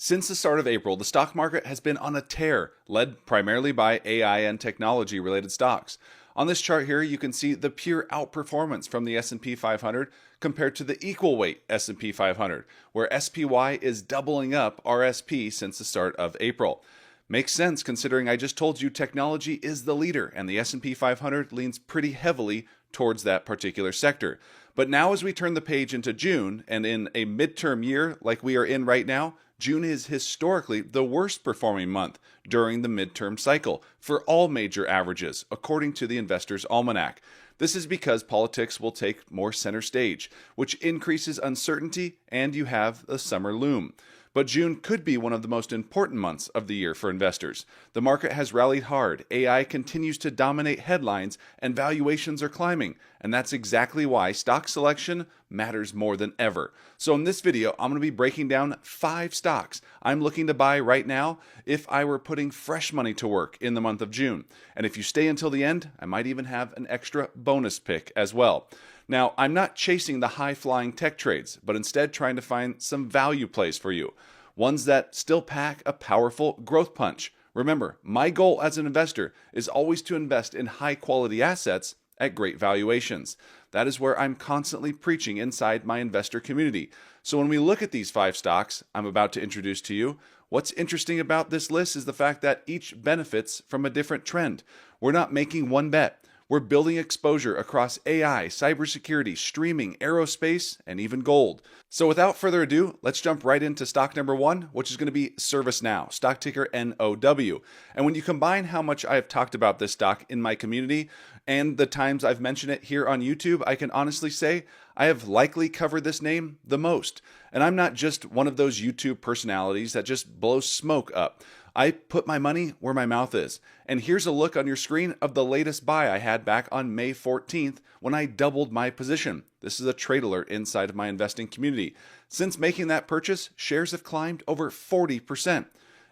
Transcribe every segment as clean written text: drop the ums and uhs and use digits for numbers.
Since the start of April, the stock market has been on a tear, led primarily by AI and technology-related stocks. On this chart here, you can see the pure outperformance from the S&P 500 compared to the equal weight S&P 500, where SPY is doubling up RSP since the start of April. Makes sense considering I just told you technology is the leader and the S&P 500 leans pretty heavily towards that particular sector. But now as we turn the page into June, and in a midterm year like we are in right now, June is historically the worst performing month during the midterm cycle for all major averages, according to the Investor's Almanac. This is because politics will take more center stage, which increases uncertainty, and you have the summer loom. But June could be one of the most important months of the year for investors. The market has rallied hard, AI continues to dominate headlines, and valuations are climbing. And that's exactly why stock selection matters more than ever. So in this video, I'm going to be breaking down 5 stocks I'm looking to buy right now if I were putting fresh money to work in the month of June. And if you stay until the end, I might even have an extra bonus pick as well. Now, I'm not chasing the high-flying tech trades, but instead trying to find some value plays for you. Ones that still pack a powerful growth punch. Remember, my goal as an investor is always to invest in high-quality assets at great valuations. That is where I'm constantly preaching inside my investor community. So when we look at these 5 stocks I'm about to introduce to you, what's interesting about this list is the fact that each benefits from a different trend. We're not making one bet. We're building exposure across AI, cybersecurity, streaming, aerospace, and even gold. So without further ado, let's jump right into stock number 1, which is going to be ServiceNow, stock ticker NOW. And when you combine how much I have talked about this stock in my community and the times I've mentioned it here on YouTube, I can honestly say I have likely covered this name the most. And I'm not just one of those YouTube personalities that just blows smoke up. I put my money where my mouth is. And here's a look on your screen of the latest buy I had back on May 14th when I doubled my position. This is a trade alert inside of my investing community. Since making that purchase, shares have climbed over 40%.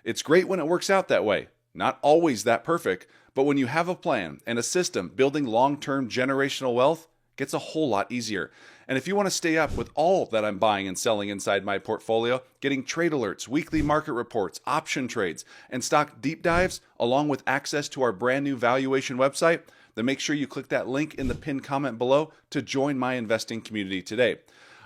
It's great when it works out that way. Not always that perfect, but when you have a plan and a system, building long-term generational wealth gets a whole lot easier. And if you want to stay up with all that I'm buying and selling inside my portfolio, getting trade alerts, weekly market reports, option trades, and stock deep dives, along with access to our brand new valuation website, then make sure you click that link in the pinned comment below to join my investing community today.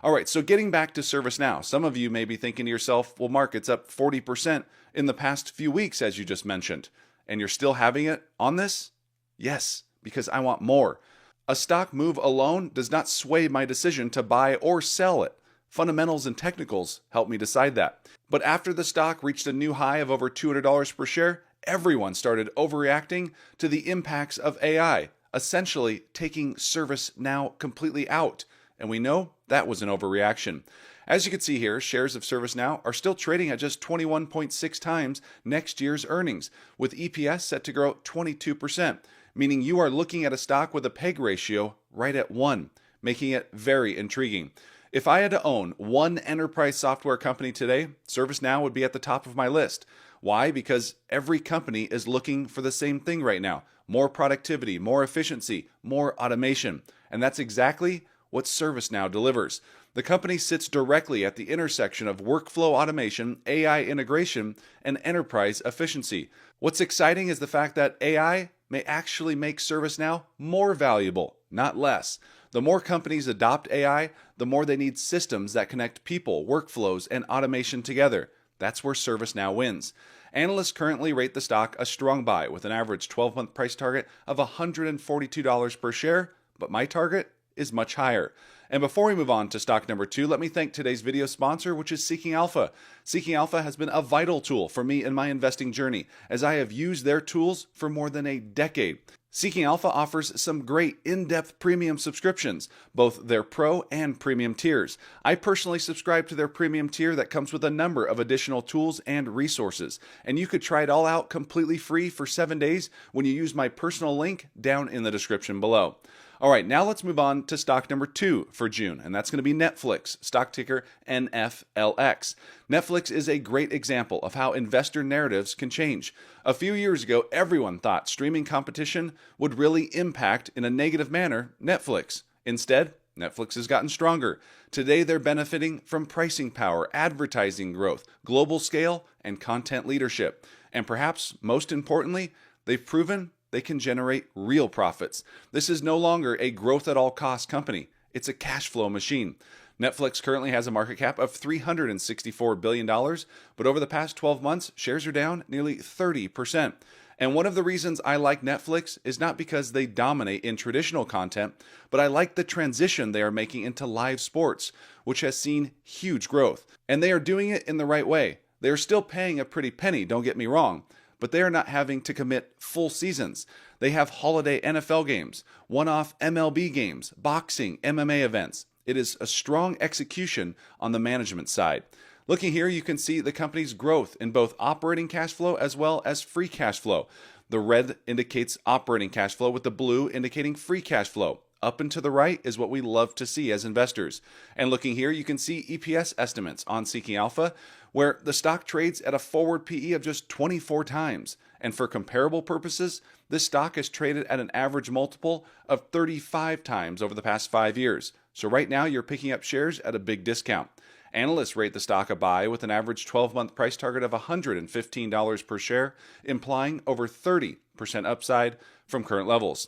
All right, so getting back to ServiceNow, some of you may be thinking to yourself, well, Mark, it's up 40% in the past few weeks, as you just mentioned, and you're still having it on this? Yes, because I want more. A stock move alone does not sway my decision to buy or sell it. Fundamentals and technicals help me decide that. But after the stock reached a new high of over $200 per share, everyone started overreacting to the impacts of AI, essentially taking ServiceNow completely out. And we know that was an overreaction. As you can see here, shares of ServiceNow are still trading at just 21.6 times next year's earnings, with EPS set to grow 22%. Meaning you are looking at a stock with a PEG ratio right at 1, making it very intriguing. If I had to own one enterprise software company today, ServiceNow would be at the top of my list. Why? Because every company is looking for the same thing right now. More productivity, more efficiency, more automation. And that's exactly what ServiceNow delivers. The company sits directly at the intersection of workflow automation, AI integration, and enterprise efficiency. What's exciting is the fact that AI may actually make ServiceNow more valuable, not less. The more companies adopt AI, the more they need systems that connect people, workflows, and automation together. That's where ServiceNow wins. Analysts currently rate the stock a strong buy with an average 12-month price target of $142 per share, but my target is much higher. And before we move on to stock number 2, let me thank today's video sponsor, which is Seeking Alpha. Seeking Alpha has been a vital tool for me in my investing journey, as I have used their tools for more than a decade. Seeking Alpha offers some great in-depth premium subscriptions, both their pro and premium tiers. I personally subscribe to their premium tier that comes with a number of additional tools and resources, and you could try it all out completely free for 7 days when you use my personal link down in the description below. All right, now let's move on to stock number 2 for June, and that's going to be Netflix, stock ticker NFLX. Netflix is a great example of how investor narratives can change. A few years ago, everyone thought streaming competition would really impact, in a negative manner, Netflix. Instead, Netflix has gotten stronger. Today, they're benefiting from pricing power, advertising growth, global scale, and content leadership. And perhaps most importantly, they've proven they can generate real profits. This is no longer a growth at all costs company. It's a cash flow machine. Netflix currently has a market cap of $364 billion, but over the past 12 months, shares are down nearly 30%. And one of the reasons I like Netflix is not because they dominate in traditional content, but I like the transition they are making into live sports, which has seen huge growth. And they are doing it in the right way. They are still paying a pretty penny, don't get me wrong, but they are not having to commit full seasons. They have holiday NFL games, one-off MLB games, boxing, MMA events. It is a strong execution on the management side. Looking here, you can see the company's growth in both operating cash flow as well as free cash flow. The red indicates operating cash flow with the blue indicating free cash flow. Up and to the right is what we love to see as investors. And looking here, you can see EPS estimates on Seeking Alpha, where the stock trades at a forward PE of just 24 times. And for comparable purposes, this stock has traded at an average multiple of 35 times over the past 5 years. So right now, you're picking up shares at a big discount. Analysts rate the stock a buy with an average 12-month price target of $115 per share, implying over 30% upside from current levels.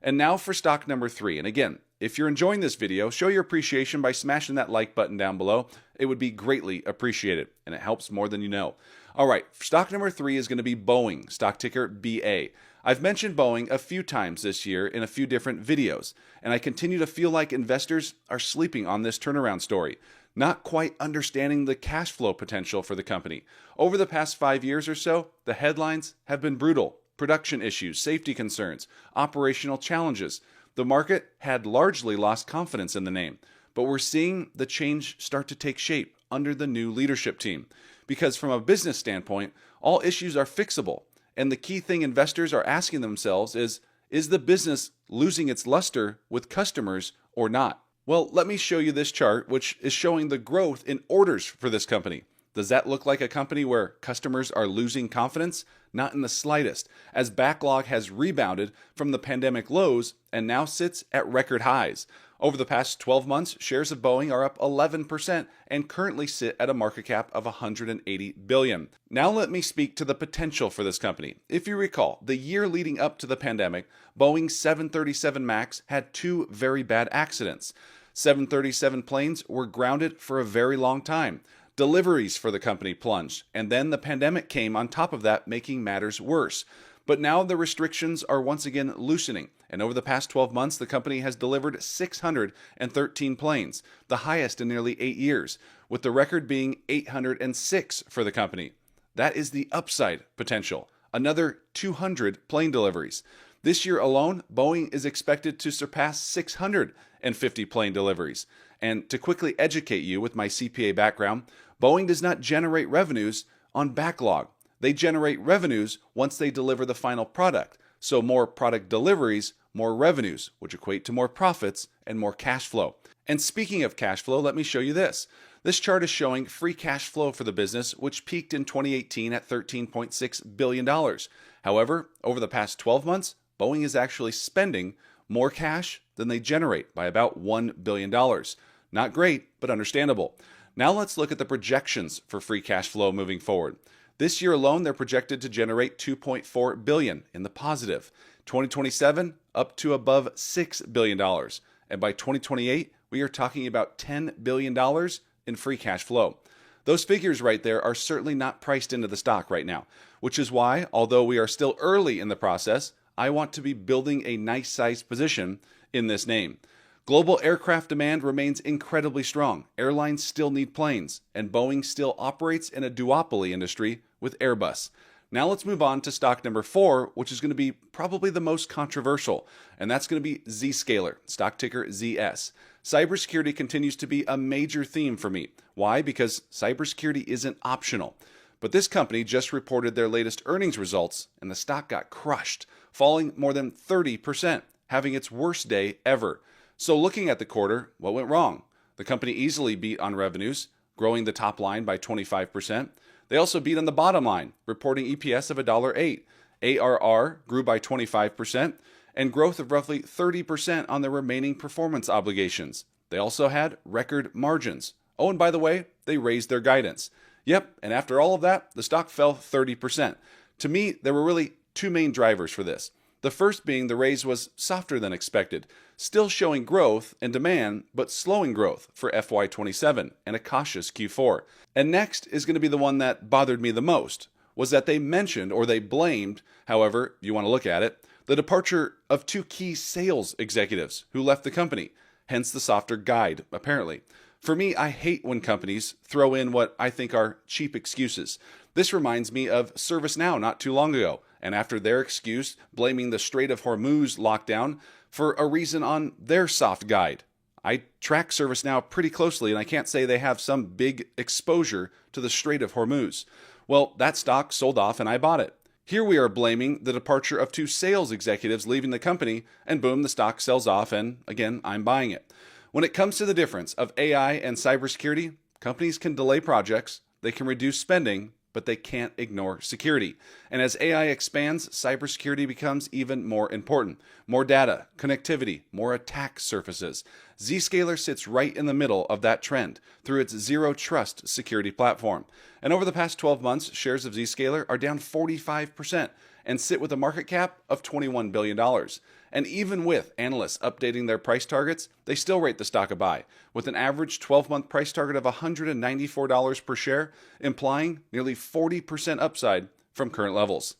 And now for stock number 3. And again, if you're enjoying this video, show your appreciation by smashing that like button down below. It would be greatly appreciated, and it helps more than you know. All right, stock number 3 is going to be Boeing, stock ticker BA. I've mentioned Boeing a few times this year in a few different videos, and I continue to feel like investors are sleeping on this turnaround story, not quite understanding the cash flow potential for the company. Over the past 5 years or so, the headlines have been brutal. Production issues, safety concerns, operational challenges. The market had largely lost confidence in the name, but we're seeing the change start to take shape under the new leadership team. Because from a business standpoint, all issues are fixable. And the key thing investors are asking themselves is the business losing its luster with customers or not? Well, let me show you this chart, which is showing the growth in orders for this company. Does that look like a company where customers are losing confidence? Not in the slightest, as backlog has rebounded from the pandemic lows and now sits at record highs. Over the past 12 months, shares of Boeing are up 11% and currently sit at a market cap of $180 billion. Now let me speak to the potential for this company. If you recall, the year leading up to the pandemic, Boeing's 737 MAX had 2 very bad accidents. 737 planes were grounded for a very long time. Deliveries for the company plunged, and then the pandemic came on top of that, making matters worse. But now the restrictions are once again loosening, and over the past 12 months, the company has delivered 613 planes, the highest in nearly 8 years, with the record being 806 for the company. That is the upside potential, another 200 plane deliveries. This year alone, Boeing is expected to surpass 650 plane deliveries. And to quickly educate you with my CPA background, Boeing does not generate revenues on backlog. They generate revenues once they deliver the final product. So more product deliveries, more revenues, which equate to more profits and more cash flow. And speaking of cash flow, let me show you this. This chart is showing free cash flow for the business, which peaked in 2018 at $13.6 billion. However, over the past 12 months, Boeing is actually spending more cash than they generate by about $1 billion. Not great, but understandable. Now let's look at the projections for free cash flow moving forward. This year alone, they're projected to generate $2.4 billion in the positive. 2027, up to above $6 billion. And by 2028, we are talking about $10 billion in free cash flow. Those figures right there are certainly not priced into the stock right now, which is why, although we are still early in the process, I want to be building a nice sized position in this name. Global aircraft demand remains incredibly strong. Airlines still need planes, and Boeing still operates in a duopoly industry with Airbus. Now let's move on to stock number 4, which is going to be probably the most controversial, and that's going to be Zscaler, stock ticker ZS. Cybersecurity continues to be a major theme for me. Why? Because cybersecurity isn't optional. But this company just reported their latest earnings results, and the stock got crushed, falling more than 30%, having its worst day ever. So looking at the quarter, what went wrong? The company easily beat on revenues, growing the top line by 25%. They also beat on the bottom line, reporting EPS of $1.08. ARR grew by 25%, and growth of roughly 30% on their remaining performance obligations. They also had record margins. Oh, and by the way, they raised their guidance. Yep, and after all of that, the stock fell 30%. To me, there were really two main drivers for this. The first being the raise was softer than expected, still showing growth and demand, but slowing growth for FY27 and a cautious Q4. And next is going to be the one that bothered me the most, was that they mentioned, or they blamed, however you want to look at it, the departure of two key sales executives who left the company, hence the softer guide, apparently. For me, I hate when companies throw in what I think are cheap excuses. This reminds me of ServiceNow not too long ago, and after their excuse, blaming the Strait of Hormuz lockdown for a reason on their soft guide. I track ServiceNow pretty closely, and I can't say they have some big exposure to the Strait of Hormuz. Well, that stock sold off and I bought it. Here we are blaming the departure of two sales executives leaving the company, and boom, the stock sells off, and again, I'm buying it. When it comes to the difference of AI and cybersecurity, companies can delay projects, they can reduce spending, but they can't ignore security. And as AI expands, cybersecurity becomes even more important. More data, connectivity, more attack surfaces. Zscaler sits right in the middle of that trend through its zero trust security platform. And over the past 12 months, shares of Zscaler are down 45% and sit with a market cap of $21 billion. And even with analysts updating their price targets, they still rate the stock a buy, with an average 12-month price target of $194 per share, implying nearly 40% upside from current levels.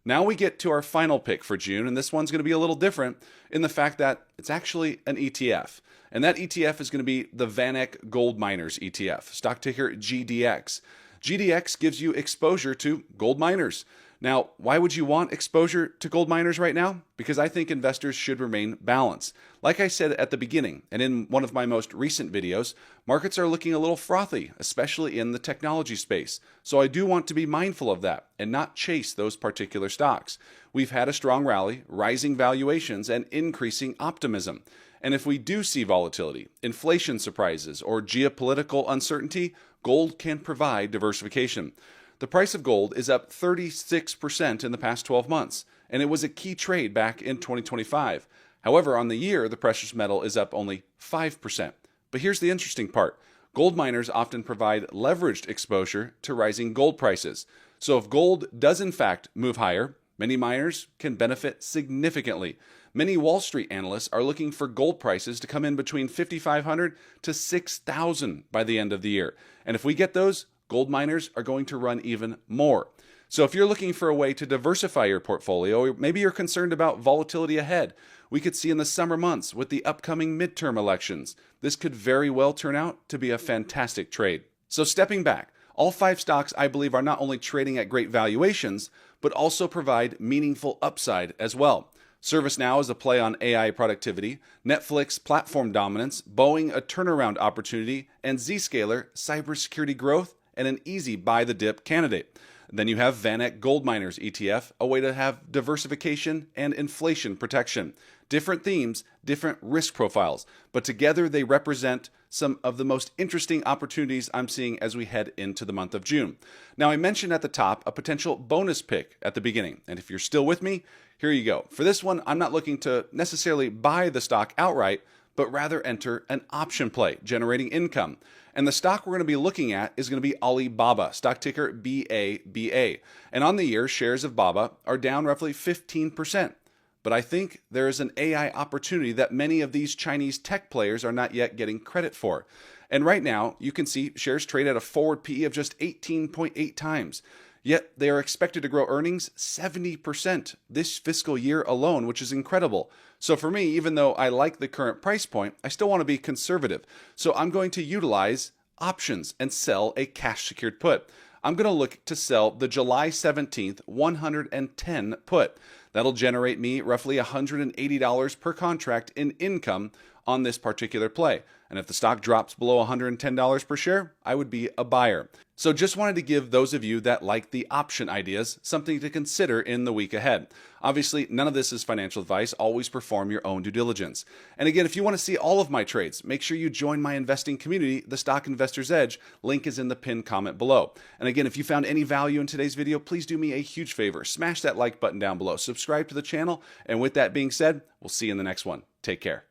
Now we get to our final pick for June, and this one's going to be a little different in the fact that it's actually an ETF. And that ETF is going to be the VanEck Gold Miners ETF, stock ticker GDX. GDX gives you exposure to gold miners. Now, why would you want exposure to gold miners right now? Because I think investors should remain balanced. Like I said at the beginning, and in one of my most recent videos, markets are looking a little frothy, especially in the technology space. So I do want to be mindful of that and not chase those particular stocks. We've had a strong rally, rising valuations, and increasing optimism. And if we do see volatility, inflation surprises, or geopolitical uncertainty, gold can provide diversification. The price of gold is up 36% in the past 12 months, and it was a key trade back in 2025. However, on the year, the precious metal is up only 5%. But here's the interesting part. Gold miners often provide leveraged exposure to rising gold prices. So if gold does in fact move higher, many miners can benefit significantly. Many Wall Street analysts are looking for gold prices to come in between $5,500 to $6,000 by the end of the year. And if we get those, gold miners are going to run even more. So if you're looking for a way to diversify your portfolio, or maybe you're concerned about volatility ahead, we could see in the summer months with the upcoming midterm elections, this could very well turn out to be a fantastic trade. So stepping back, all 5 stocks I believe are not only trading at great valuations, but also provide meaningful upside as well. ServiceNow is a play on AI productivity, Netflix platform dominance, Boeing a turnaround opportunity, and Zscaler cybersecurity growth and an easy buy the dip candidate. Then you have VanEck Gold Miners ETF, a way to have diversification and inflation protection. Different themes, different risk profiles, but together they represent some of the most interesting opportunities I'm seeing as we head into the month of June. Now, I mentioned at the top a potential bonus pick at the beginning, and if you're still with me, here you go. For this one, I'm not looking to necessarily buy the stock outright, but rather enter an option play, generating income. And the stock we're going to be looking at is going to be Alibaba, stock ticker BABA. And on the year, shares of BABA are down roughly 15%. But I think there is an AI opportunity that many of these Chinese tech players are not yet getting credit for. And right now, you can see shares trade at a forward PE of just 18.8 times. Yet they are expected to grow earnings 70% this fiscal year alone, which is incredible. So for me, even though I like the current price point, I still want to be conservative. So I'm going to utilize options and sell a cash secured put. I'm going to look to sell the July 17th 110 put. That'll generate me roughly $180 per contract in income on this particular play. And if the stock drops below $110 per share, I would be a buyer. So just wanted to give those of you that like the option ideas something to consider in the week ahead. Obviously, none of this is financial advice. Always perform your own due diligence. And again, if you want to see all of my trades, make sure you join my investing community, the Stock Investor's Edge. Link is in the pinned comment below. And again, if you found any value in today's video, please do me a huge favor. Smash that like button down below. Subscribe to the channel. And with that being said, we'll see you in the next one. Take care.